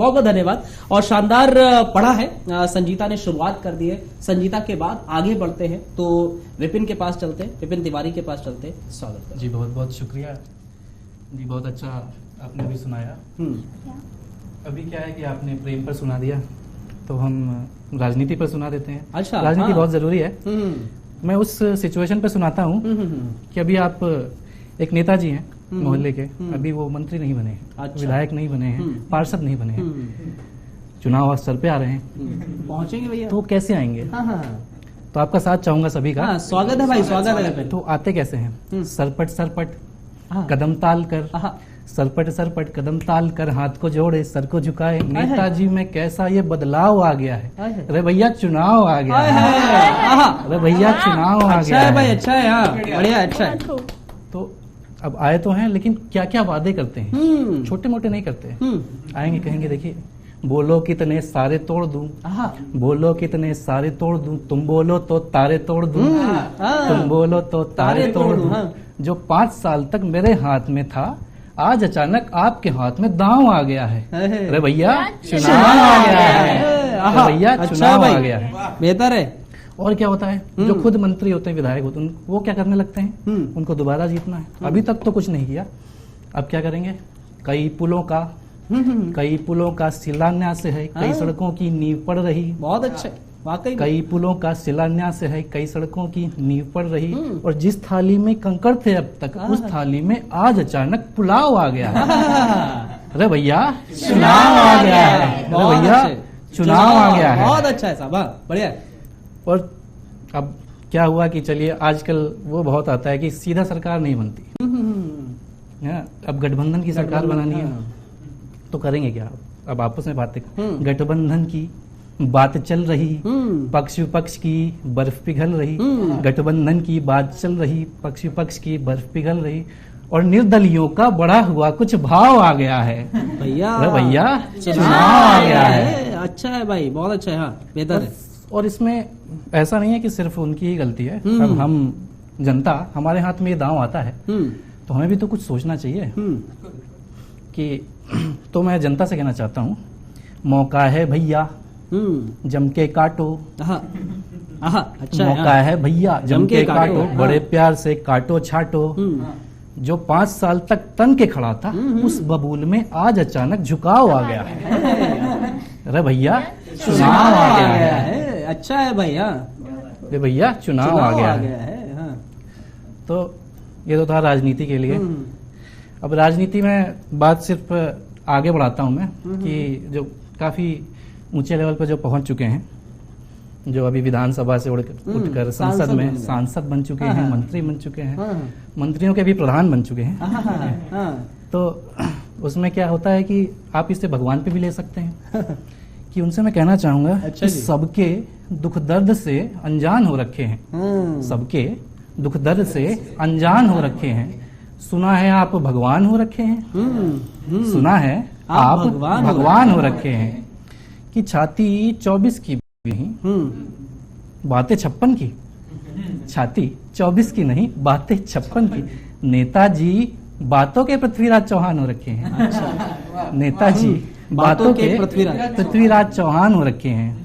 बहुत बहुत धन्यवाद। और शानदार पढ़ा है, संजीता ने शुरुआत कर दी है। संजीता के बाद आगे बढ़ते हैं तो विपिन के पास चलते हैं, विपिन तिवारी के पास चलते हैं। स्वागत है जी, बहुत बहुत शुक्रिया जी, बहुत अच्छा आपने भी सुनाया। अभी क्या है कि आपने प्रेम पर सुना दिया, तो हम राजनीति पर सुना देते हैं। अच्छा, राजनीति हाँ। बहुत जरूरी है। मैं उस सिचुएशन पर सुनाता हूँ कि अभी आप एक नेताजी हैं मोहल्ले के, अभी वो मंत्री नहीं बने हैं, अच्छा। विधायक नहीं बने हैं, पार्षद नहीं बने हैं, चुनाव सर पे आ रहे हैं, पहुंचेंगे भैया तो कैसे आएंगे? हाँ। तो आपका साथ चाहूंगा सभी का। हाँ, स्वागत है भाई, स्वागत है विपिन। तो आते कैसे हैं? सरपट सरपट हाँ। कदम ताल कर, हाँ। सरपट सरपट कदम ताल कर, हाथ को जोड़े सर को झुकाए, नेताजी में कैसा ये बदलाव आ गया है। अरे भैया चुनाव आ गया है, अरे भैया चुनाव आ अच्छा गया है भाई, है। अच्छा है, हाँ बढ़िया, अच्छा है। तो अब आए तो हैं, लेकिन क्या क्या वादे करते हैं, छोटे मोटे नहीं करते। आएंगे कहेंगे देखिए, बोलो कितने सारे तोड़ दूं, बोलो कितने सारे तोड़ दूं, तुम बोलो तो तारे तोड़ दूं, तुम बोलो तो तारे तोड़ दूं। जो 5 साल तक मेरे हाथ में था, आज अचानक आपके हाथ में दांव आ गया है। अरे भैया चुनाव आ गया है, अरे भैया चुनाव आ गया है। बेहतर है। और क्या होता है, जो खुद मंत्री होते हैं, विधायक होते हैं, वो क्या करने लगते हैं, उनको दोबारा जीतना है। अभी तक तो कुछ नहीं किया, अब क्या करेंगे? कई पुलों का शिलान्यास है, कई सड़कों की नींव पड़ रही। बहुत अच्छा, वाकई कई पुलों का शिलान्यास है, कई सड़कों की नींव पड़ रही। और जिस थाली में कंकड़ थे अब तक, उस थाली में आज अचानक पुलाव आ गया है। अरे भैया चुनाव आ गया है, अरे भैया चुनाव आ गया है। बहुत अच्छा है साहब, बढ़िया है। और अब क्या हुआ कि चलिए, आजकल वो बहुत आता है कि सीधा सरकार नहीं बनती है, अब गठबंधन की सरकार बनानी है, तो करेंगे क्या? अब आपस में बातें, गठबंधन की बात चल रही, पक्ष विपक्ष की बर्फ पिघल रही, गठबंधन की बात चल रही, पक्ष विपक्ष की बर्फ पिघल रही, और निर्दलियों का बढ़ा हुआ कुछ भाव आ गया है। भैया भैया चुनाव आ गया है। अच्छा है भाई, बहुत अच्छा है, हाँ बेहतर है। और इसमें ऐसा नहीं है कि सिर्फ उनकी ही गलती है। अब हम जनता, हमारे हाथ में ये दांव आता है, तो हमें भी तो कुछ सोचना चाहिए कि तो मैं जनता से कहना चाहता हूँ, मौका है भैया जम के काटो। अच्छा मौका है भैया जम के काटो, बड़े प्यार से काटो छाटो। जो 5 साल तक तन के खड़ा था, उस बबूल में आज अचानक झुकाव आ गया है। अरे भैया चुनाव आ गया है। अच्छा है भैया, अरे भैया चुनाव आ गया है। हाँ। तो ये तो था राजनीति के लिए। अब राजनीति में बात सिर्फ आगे बढ़ाता हूं मैं कि जो काफी ऊंचे लेवल पर जो पहुंच चुके हैं, जो अभी विधानसभा से उठकर संसद में सांसद बन चुके हैं, मंत्री बन चुके हैं, मंत्रियों के भी प्रधान बन चुके हैं। तो उसमें क्या होता है कि आप इसे भगवान पे भी ले सकते हैं कि उनसे मैं कहना चाहूंगा कि सबके दुख दर्द से अनजान हो रखे हैं, सबके दुख दर्द से अनजान हो रखे हैं। सुना है आप भगवान हो रखे हैं, सुना है आप भगवान हो रखे हैं, कि छाती 24 की नहीं, बातें 56 की, छाती 24 की नहीं, बातें 56 की। नेताजी बातों के पृथ्वीराज चौहान हो रखे हैं। अच्छा। नेताजी बातों के पृथ्वीराज चौहान हो रखे हैं।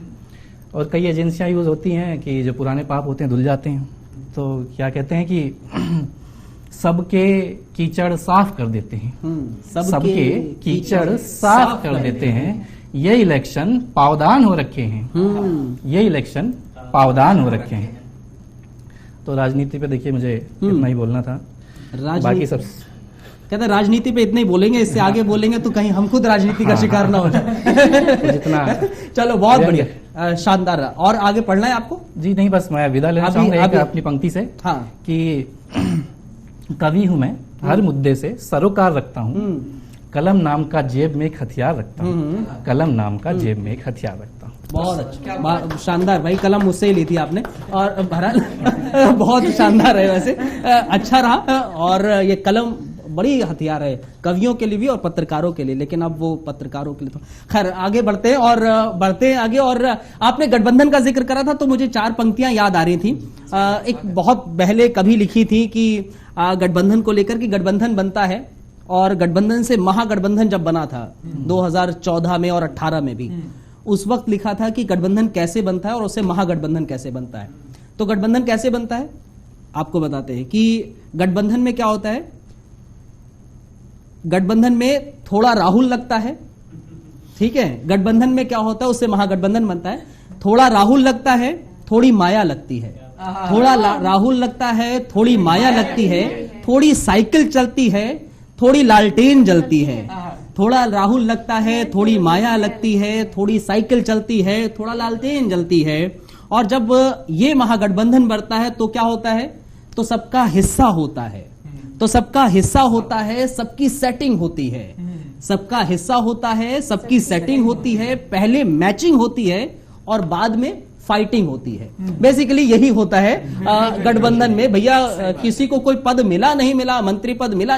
और कई एजेंसियां यूज होती हैं कि जो पुराने पाप होते हैं धुल जाते हैं, तो क्या कहते हैं कि सबके कीचड़ साफ कर देते हैं, सबके कीचड़ साफ कर देते हैं। ये इलेक्शन पावदान हो रखे हैं, ये इलेक्शन पावदान हो रखे हैं। तो राजनीति पे देखिए, मुझे इतना ही बोलना था, बाकी सब कहते राजनीति पे इतना ही बोलेंगे, इससे आगे बोलेंगे तो कहीं हम खुद राजनीति का शिकार ना हो जाए। जितना चलो बहुत बढ़िया, शानदार। और आगे पढ़ना है आपको? जी नहीं, बस मैं विदा लेना चाहूंगा अपनी पंक्ति से। हाँ। कि कवि हूं मैं, हर मुद्दे से सरोकार रखता हूँ, कलम नाम का जेब में एक हथियार रखता हूँ, कलम नाम का जेब में एक हथियार रखता हूँ। बहुत अच्छा, शानदार भाई, कलम मुझसे ही ली थी आपने। और बहरहाल बहुत शानदार है, वैसे अच्छा रहा। और ये कलम बड़ी हथियार है कवियों के लिए भी और पत्रकारों के लिए, लेकिन अब वो पत्रकारों के लिए तो खैर आगे बढ़ते हैं और बढ़ते हैं आगे। और आपने गठबंधन का जिक्र करा था तो मुझे 4 पंक्तियां याद आ रही थी। एक बहुत पहले कभी लिखी थी कि गठबंधन को लेकर कि गठबंधन बनता है और गठबंधन से महागठबंधन जब बना था 2014 में और 18 में भी, उस वक्त लिखा था कि गठबंधन कैसे बनता है और उससे महागठबंधन कैसे बनता है। तो गठबंधन कैसे बनता है आपको बताते हैं कि गठबंधन में क्या होता है। गठबंधन में थोड़ा राहुल लगता है, ठीक है। गठबंधन में क्या होता है, उससे महागठबंधन बनता है। थोड़ा राहुल लगता है, थोड़ी माया लगती है। थोड़ा राहुल लगता है, थोड़ी माया लगती है, थोड़ी साइकिल चलती है, थोड़ी लालटेन जलती है। थोड़ा राहुल लगता है, थोड़ी माया लगती है, थोड़ी साइकिल चलती है, थोड़ा लालटेन जलती है। और जब ये महागठबंधन बढ़ता है तो क्या होता है, तो सबका हिस्सा होता है। तो सबका हिस्सा होता है, सबकी सेटिंग होती है। सबका हिस्सा होता है, सबकी सेटिंग होती है, पहले मैचिंग होती है और बाद में फाइटिंग होती है। बेसिकली यही होता है गठबंधन में। भैया किसी को कोई पद मिला नहीं मिला, मंत्री पद मिला